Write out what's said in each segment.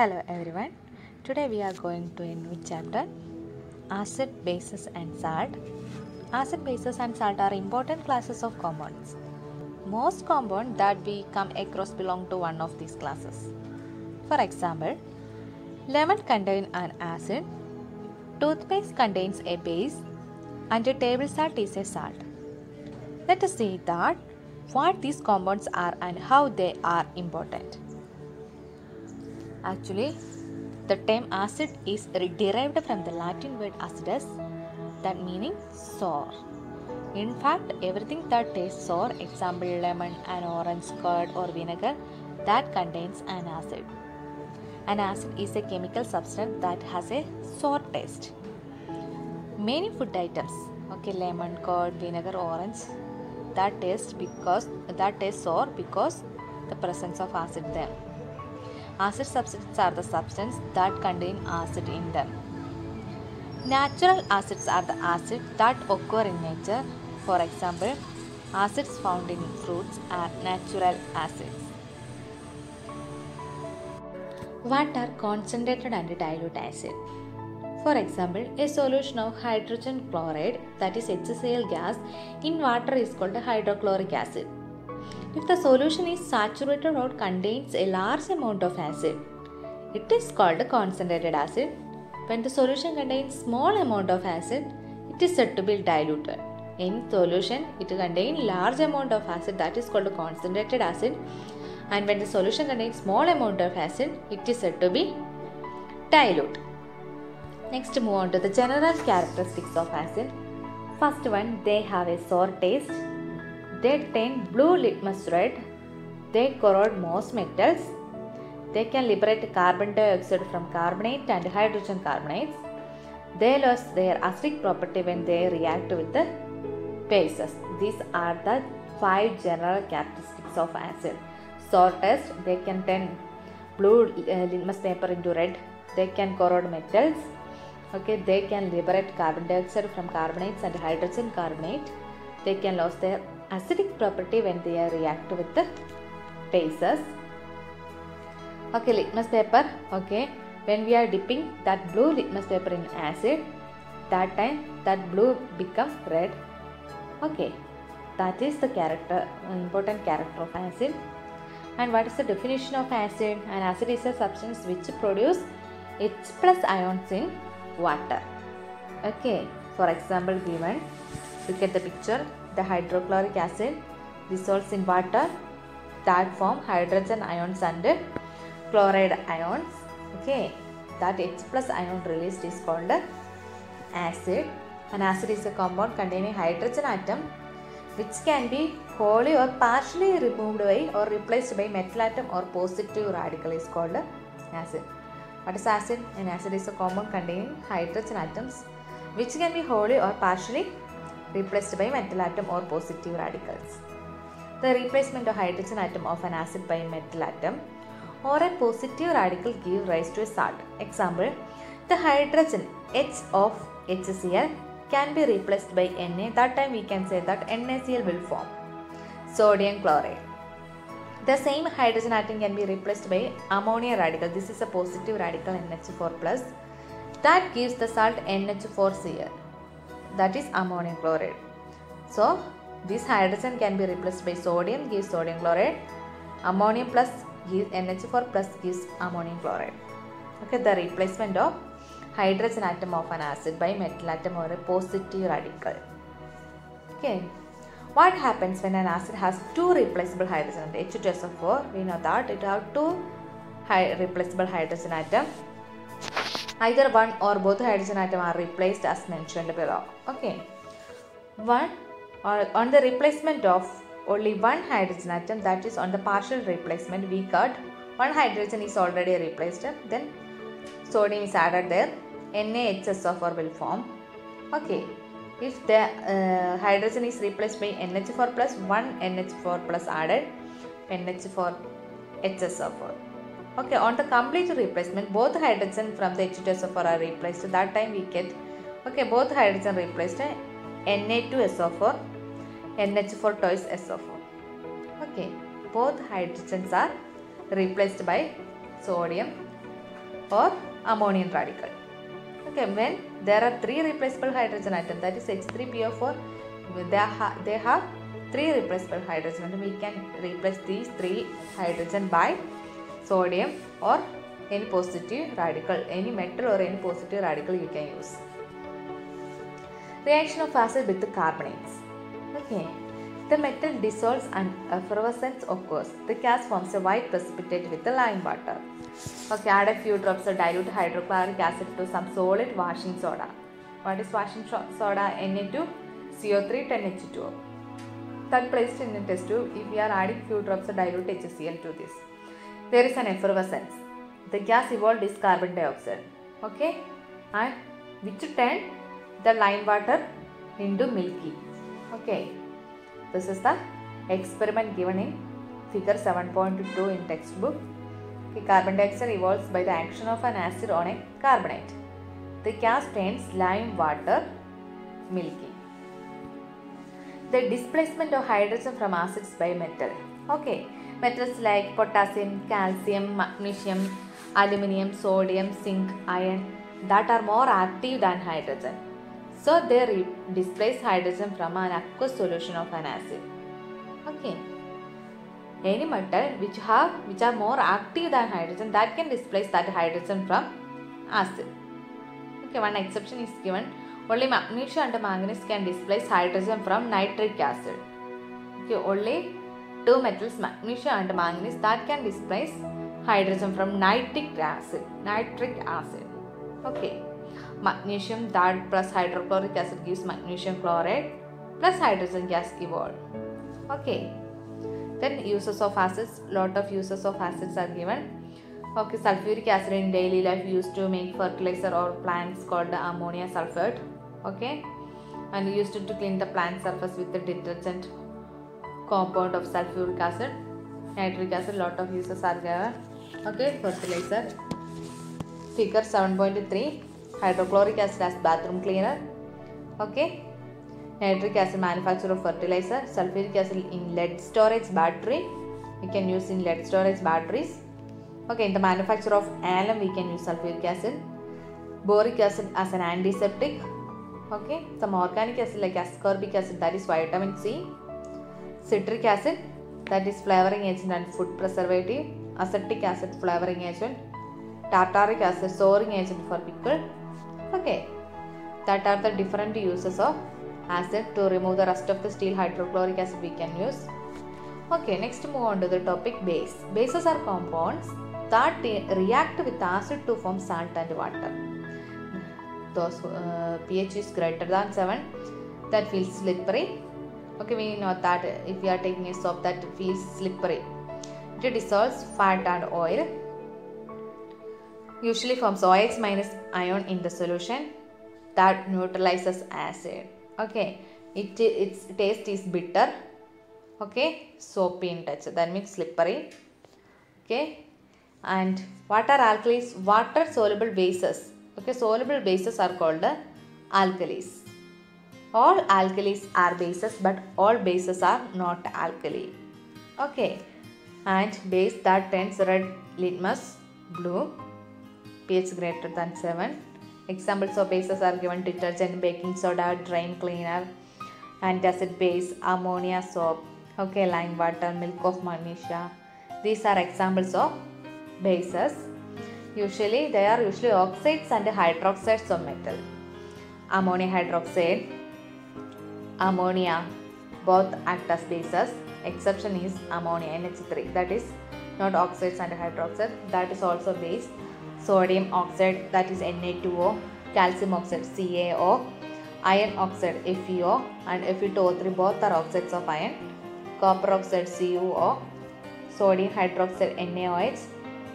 Hello everyone. Today we are going to a new chapter, acid, bases and salt. Acid, bases and salt are important classes of compounds. Most compounds that we come across belong to one of these classes. For example, lemon contains an acid, toothpaste contains a base, and a table salt is a salt. Let us see that what these compounds are and how they are important. Actually, the term acid is derived from the Latin word acidus, that meaning sour. In fact, everything that tastes sour, example lemon, an orange, curd or vinegar, that contains an acid. An acid is a chemical substance that has a sour taste. Many food items, lemon, curd, vinegar, orange, that taste sour because the presence of acid there. Acid substances are the substances that contain acid in them. Natural acids are the acids that occur in nature. For example, acids found in fruits are natural acids. What are concentrated and dilute acid? For example, a solution of hydrogen chloride, that is HCl gas, in water is called hydrochloric acid. If the solution is saturated or contains a large amount of acid, it is called concentrated acid. When the solution contains small amount of acid, it is said to be diluted. In solution, it contains large amount of acid, that is called concentrated acid. And when the solution contains small amount of acid, it is said to be dilute. Next, move on to the general characteristics of acid. First one, they have a sour taste. They taint blue litmus red. They corrode most metals. They can liberate carbon dioxide from carbonate and hydrogen carbonates. They lose their acidic property when they react with the bases. These are the 5 general characteristics of acid. Sour taste, they can turn blue litmus paper into red. They can corrode metals. They can liberate carbon dioxide from carbonates and hydrogen carbonate. They can lose their acidic property when they react with the bases. Litmus paper. When we are dipping that blue litmus paper in acid, that time that blue becomes red. That is the important character of acid. And what is the definition of acid? An acid is a substance which produces H plus ions in water. For example given, look at the picture. The hydrochloric acid dissolves in water, that form hydrogen ions and chloride ions. That H plus ion released is called acid. An acid is a compound containing hydrogen atom which can be wholly or partially removed by or replaced by metal atom or positive radical is called acid. What is acid? An acid is a compound containing hydrogen atoms which can be wholly or partially replaced by metal atom or positive radicals. The replacement of hydrogen atom of an acid by metal atom or a positive radical gives rise to a salt. Example, the hydrogen H of HCl can be replaced by Na. That time we can say that NaCl will form. Sodium chloride. The same hydrogen atom can be replaced by ammonia radical. This is a positive radical NH4+. That gives the salt NH4Cl. That is ammonium chloride. So, this hydrogen can be replaced by sodium, gives sodium chloride. Ammonium plus gives NH4 plus gives ammonium chloride. The replacement of hydrogen atom of an acid by metal atom or a positive radical. What happens when an acid has 2 replaceable hydrogen atoms? H2SO4, we know that it has 2 replaceable hydrogen atoms. Either one or both hydrogen atoms are replaced as mentioned below. On the replacement of only one hydrogen atom, that is on the partial replacement, we got one hydrogen is already replaced, then sodium is added there, NaHSO4 will form. If the hydrogen is replaced by NH4 plus, one NH4 plus added, NH4HSO4. On the complete replacement, both hydrogen from the H2SO4 are replaced. That time we get, both hydrogen replaced Na2SO4, NH4 twice SO4. Both hydrogens are replaced by sodium or ammonium radical. Okay, when there are 3 replaceable hydrogen atoms, that is H3PO4, they have 3 replaceable hydrogen atoms. We can replace these 3 hydrogen by sodium or any positive radical, any metal or any positive radical you can use. Reaction of acid with the carbonates. Okay, the metal dissolves and effervescence occurs. The gas forms a white precipitate with the lime water. Okay, add a few drops of dilute hydrochloric acid to some solid washing soda. What is washing soda? Na2CO3 10H2O. That placed in a test tube. If we are adding few drops of dilute HCl to this, there is an effervescence. The gas evolved is carbon dioxide. Okay, and which turned the lime water into milky. Okay, this is the experiment given in figure 7.2 in textbook. Okay, carbon dioxide evolves by the action of an acid on a carbonate. The gas turns lime water milky. The displacement of hydrogen from acids by metal. Okay, metals like potassium, calcium, magnesium, aluminium, sodium, zinc, iron, that are more active than hydrogen. So they displace hydrogen from an aqueous solution of an acid. Okay, any metal which are more active than hydrogen, that can displace that hydrogen from acid. Okay, one exception is given. Only magnesium and manganese can displace hydrogen from nitric acid. Okay, only 2 metals, magnesium and manganese, that can displace hydrogen from nitric acid. Okay, magnesium, that plus hydrochloric acid gives magnesium chloride plus hydrogen gas evolved. Okay, then uses of acids, lot of uses of acids are given. Okay, sulfuric acid in daily life used to make fertilizer or plants called ammonia sulfate. Okay, and used to clean the plant surface with the detergent compound of sulfuric acid, nitric acid, lot of uses are given. Okay, fertilizer. Figure 7.3, hydrochloric acid as bathroom cleaner. Okay, nitric acid manufacture of fertilizer, sulfuric acid in lead storage battery, we can use in lead storage batteries. Okay, in the manufacture of alum we can use sulfuric acid, boric acid as an antiseptic. Okay, some organic acid like ascorbic acid, that is vitamin C, citric acid, that is flavoring agent and food preservative, acetic acid flavoring agent, tartaric acid souring agent for pickle. Okay, that are the different uses of acid. To remove the rust of the steel, hydrochloric acid we can use. Okay, next move on to the topic base. Bases are compounds that react with acid to form salt and water. Those pH is greater than 7, that feels slippery. Okay, we know that if we are taking a soap, that feels slippery. It dissolves fat and oil. Usually forms OH minus ion in the solution that neutralizes acid. Okay, its taste is bitter. Okay, soapy in touch, that means slippery. Okay, and what are alkalis? Water soluble bases. Okay, soluble bases are called alkalis. All alkalis are bases, but all bases are not alkali. Okay, and base that turns red litmus blue, pH greater than 7. Examples of bases are given: detergent, baking soda, drain cleaner, antacid base, ammonia soap. Okay, lime water, milk of magnesia. These are examples of bases. They are usually oxides and hydroxides of metal. Ammonia hydroxide, ammonia, both act as bases. Exception is ammonia NH3, that is not oxides and hydroxide, that is also base. Sodium oxide, that is Na2O, calcium oxide CaO, iron oxide FeO, and Fe2O3, both are oxides of iron. Copper oxide CuO, sodium hydroxide NaOH,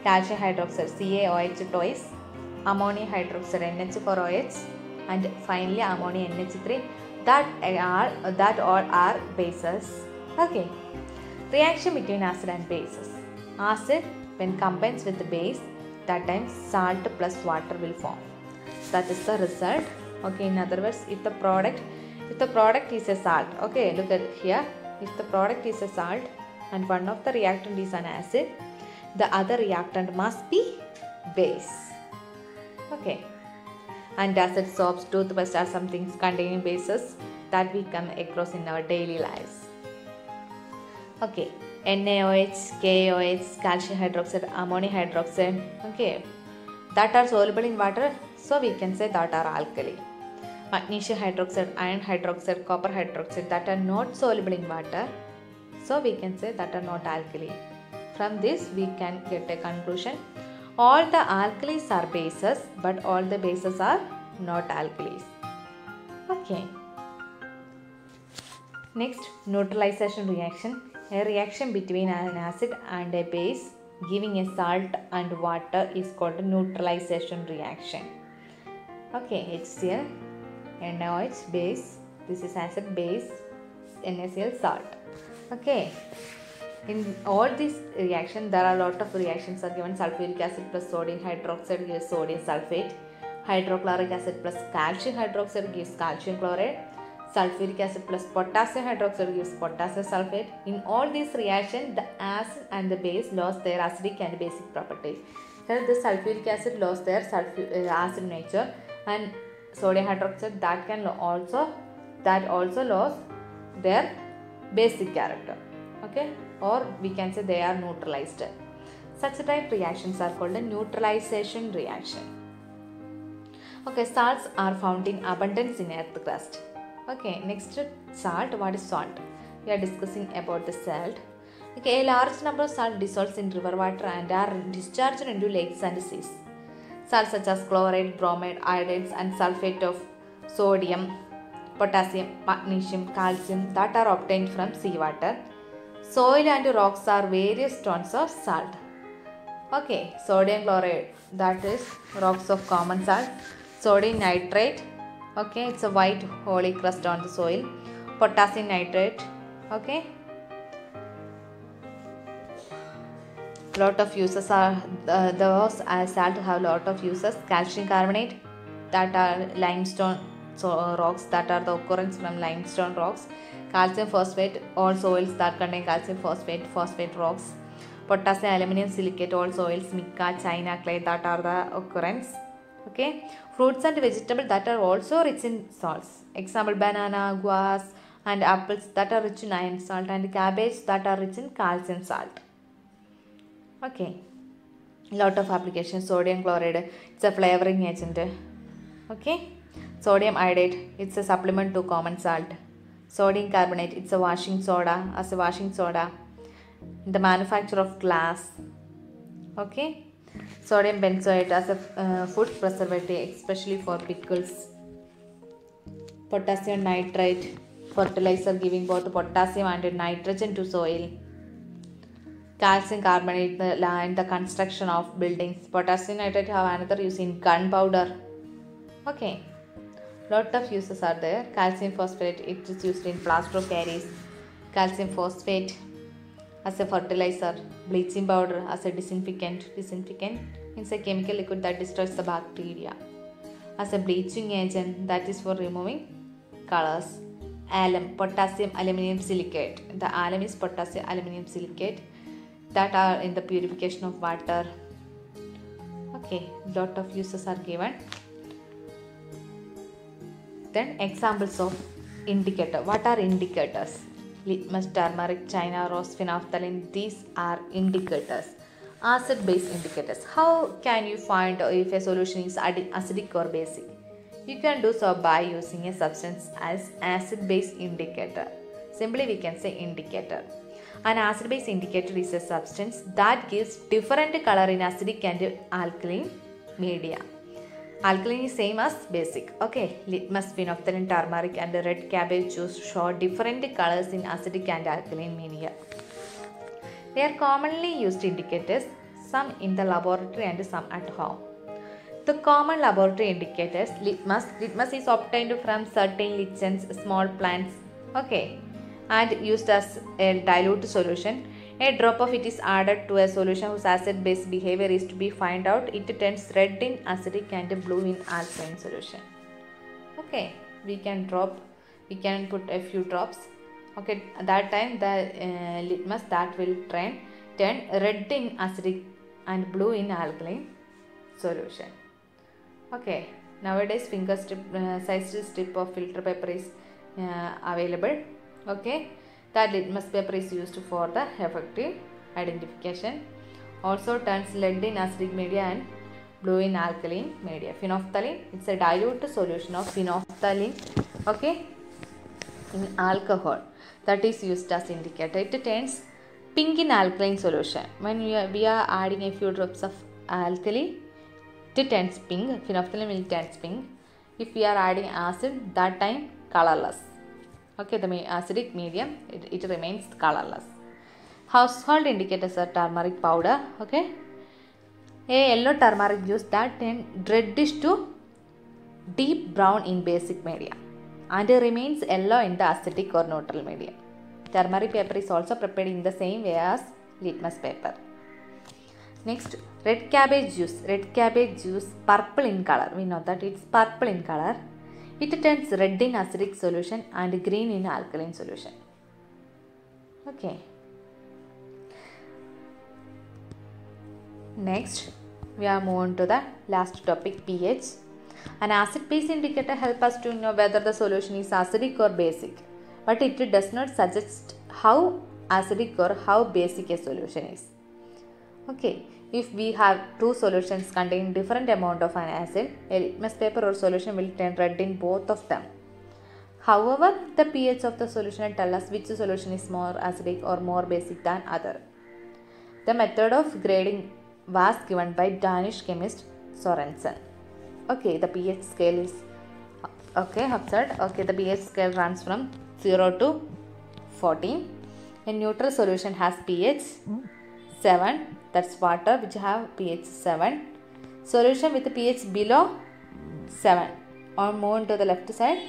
calcium hydroxide CaOH twice, ammonium hydroxide NH4OH, and finally ammonia NH3. That all are bases. Okay, reaction between acid and bases. Acid, when combines with the base, that time salt plus water will form. That is the result. Okay, in other words, if the product is a salt, okay, look at here, if the product is a salt and one of the reactant is an acid, the other reactant must be base. Okay. Antacid soaps, toothpaste are some things containing bases that we come across in our daily lives. Okay. NaOH, KOH, calcium hydroxide, ammonium hydroxide, okay, that are soluble in water, so we can say that are alkali. Magnesium hydroxide, iron hydroxide, copper hydroxide, that are not soluble in water, so we can say that are not alkali. From this we can get a conclusion. All the alkalis are bases, but all the bases are not alkalis. Okay. Next, neutralization reaction. A reaction between an acid and a base giving a salt and water is called a neutralization reaction. Okay, HCl, NaOH, base. This is acid, base, NaCl, salt. Okay. In all these reactions, there are a lot of reactions are given. Sulfuric acid plus sodium hydroxide gives sodium sulfate. Hydrochloric acid plus calcium hydroxide gives calcium chloride. Sulfuric acid plus potassium hydroxide gives potassium sulfate. In all these reactions, the acid and the base lost their acidic and basic properties. Here, the sulfuric acid lost their acid nature, and sodium hydroxide that also lost their basic character. Okay, or we can say they are neutralized. Such type reactions are called a neutralization reaction. Okay, salts are found in abundance in earth crust. Okay, next, salt. What is salt? We are discussing about the salt. Okay, a large number of salt dissolves in river water and are discharged into lakes and seas. Salts such as chloride, bromide, iodides and sulfate of sodium, potassium, magnesium, calcium that are obtained from seawater. Soil and rocks are various tones of salt. Okay, sodium chloride, that is rocks of common salt. Sodium nitrate, okay, it's a white holy crust on the soil. Potassium nitrate, okay. Lot of uses are those salt have lot of uses. Calcium carbonate, that are limestone rocks, that are the occurrence from limestone rocks. Calcium phosphate, all soils that contain calcium phosphate rocks. Potassium aluminum silicate, all soils, mica, china clay, that are the occurrence. Okay, fruits and vegetables that are also rich in salts. Example, banana, guavas and apples that are rich in iron salt, and cabbage that are rich in calcium salt. Okay, lot of applications. Sodium chloride, it's a flavoring agent. Okay, sodium iodide, it's a supplement to common salt. Sodium carbonate, it's a washing soda, as a washing soda. The manufacture of glass. Okay, sodium benzoate as a food preservative, especially for pickles. Potassium nitrate, fertilizer giving both potassium and nitrogen to soil. Calcium carbonate in the construction of buildings. Potassium nitrate have another use in gunpowder. Okay, lot of uses are there. Calcium phosphate, it is used in plaster of Paris. Calcium phosphate as a fertilizer. Bleaching powder as a disinfectant. Disinfectant means a chemical liquid that destroys the bacteria. As a bleaching agent, that is for removing colors. Alum, potassium aluminum silicate. The alum is potassium aluminum silicate, that are in the purification of water. Okay, lot of uses are given. Then examples of indicator. What are indicators? Litmus, turmeric, china rose, phenolphthalein, these are indicators. Acid base indicators. How can you find if a solution is acidic or basic? You can do so by using a substance as acid base indicator. Simply we can say indicator. An acid base indicator is a substance that gives different color in acidic and alkaline media. Alkaline is same as basic. Okay, litmus, phenolphthalein, turmeric and red cabbage juice show different colors in acidic and alkaline media. They are commonly used indicators, some in the laboratory and some at home. The common laboratory indicators, litmus is obtained from certain lichens, small plants, okay, and used as a dilute solution. A drop of it is added to a solution whose acid-base behavior is to be found out. It turns red in acidic and blue in alkaline solution. Okay, we can put a few drops. Okay, at that time the litmus that will turn red in acidic and blue in alkaline solution. Okay, nowadays finger strip sized strip of filter paper is available. Okay, that litmus paper is used for the effective identification. Also turns lead in acidic media and blue in alkaline media. Phenolphthalein, it's a dilute solution of phenolphthalein, okay, in alcohol, that is used as indicator. It turns pink in alkaline solution. When we are adding a few drops of alkali, it turns pink. Phenolphthalein will turn pink. If we are adding acid, that time colorless. Okay, the acidic medium, it remains colorless. Household indicators are turmeric powder. Okay, a yellow turmeric juice that turns reddish to deep brown in basic media and remains yellow in the acidic or neutral media. Turmeric paper is also prepared in the same way as litmus paper. Next, red cabbage juice. Red cabbage juice, purple in color. We know that it's purple in color. It turns red in acidic solution and green in alkaline solution. Okay. Next, we are moving to the last topic, pH. An acid-base indicator helps us to know whether the solution is acidic or basic, but it does not suggest how acidic or how basic a solution is. Okay, if we have two solutions containing different amount of an acid, a litmus paper or solution will turn red in both of them. However, the pH of the solution will tell us which solution is more acidic or more basic than other. The method of grading was given by Danish chemist Sorensen. Okay, the pH scale is absurd. Okay, the pH scale runs from 0 to 14. A neutral solution has pH 7, that's water, which have pH 7. Solution with pH below 7 or moving to the left side,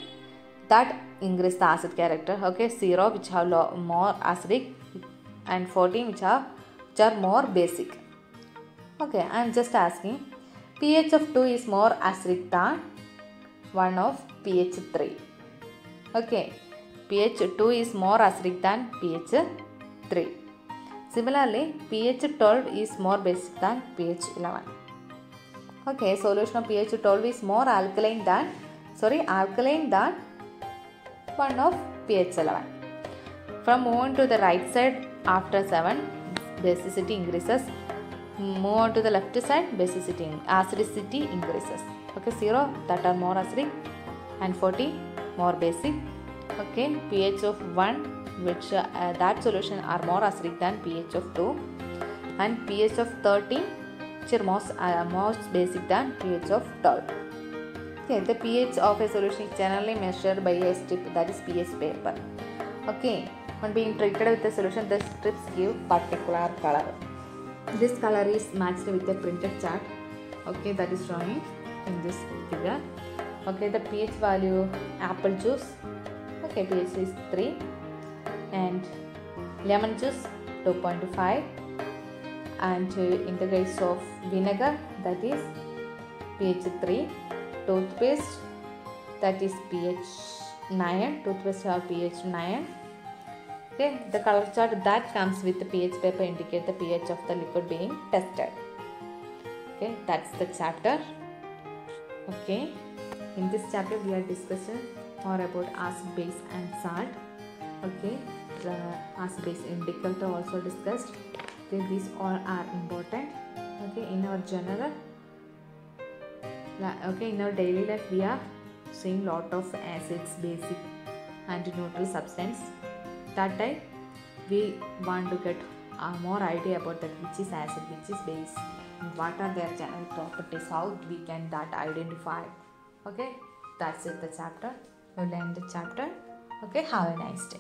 that increase the acid character. Okay, 0 which have more acidic and 14 which are more basic. Okay, I am just asking, pH of 2 is more acidic than 1 of pH 3. Okay, pH 2 is more acidic than pH 3. Similarly, pH 12 is more basic than pH 11. Okay, solution of pH 12 is more alkaline than 1 of pH 11. From moving to the right side after 7, basicity increases. Move on to the left side, acidicity increases. Okay, 0 that are more acidic and 40 more basic. Okay, pH of 1, which that solution are more acidic than pH of 2, and pH of 13 which are most basic than pH of 12. Okay, the pH of a solution is generally measured by a strip, that is pH paper. Okay, when being treated with the solution, the strips give particular color. This color is matched with the printed chart. Okay, that is showing in this figure. Okay, the pH value apple juice. Okay, pH is 3, and lemon juice 2.5, and in the case of vinegar, that is pH 3. Toothpaste, that is pH 9. Toothpaste have pH 9. Okay, the color chart that comes with the pH paper indicate the pH of the liquid being tested. Okay, that's the chapter. Okay, in this chapter we are discussing more about acid, base and salt. Okay, the acid, base indicator also discussed. Okay, these all are important. Okay, in our general, okay, in our daily life we are seeing lot of acids, basic and neutral substance. That time we want to get more idea about that which is acid, which is base, and what are their general properties, how we can that identify. Okay, that's it, the chapter. We'll end the chapter. Okay, have a nice day.